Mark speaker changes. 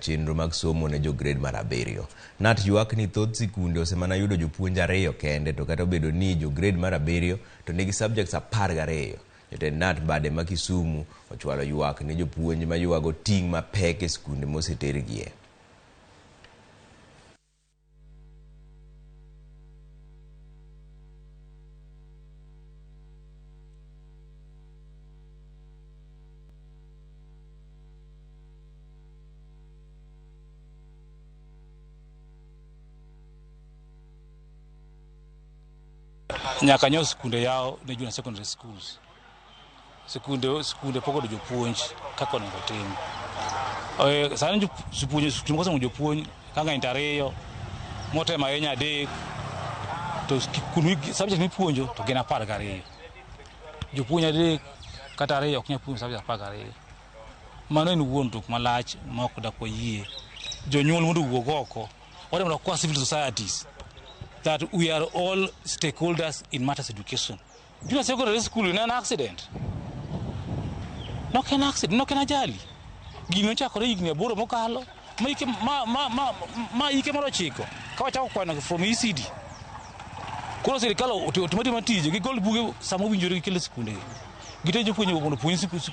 Speaker 1: chenro mag somo ne jo grade mar 7. KNUT ywak ni thoth sikunde osemana yudo jopuonj 2 kende, to kata obedo ni jo grade mar 7 to nigi subjects 12. Jotend KNUT bade ma Kisumu ochwalo ywak ni jopuonj ma ywago ting' mapek e sikunde mosetergie.
Speaker 2: Nyaka nyo sikunde yao ne junior secondary schools. Sikunde poko do jopuonj kako nego tim. Sani jopuonj mo jopuonj kanga intareyo mote maenya de to kunu subject ni puonjo to gena 12. Jopuonj de kata reyo ok nyapuonj subject 12. Mano en wuon tok malach ma ok da ko yie. Jonyuol mondo wuog oko. Ore mondo kwa civil societies that we are all stakeholders in matters education. Junior secondary school in an accident. No can accident, no can ajali. Gino chakore igni aboro mokalo. Ma ike moro chiko. Kawa chako kwana from ECD. Koro serikal otimati matije gigol buge samo winjore gikele sikunde. Gitejo puonjo mondo puonj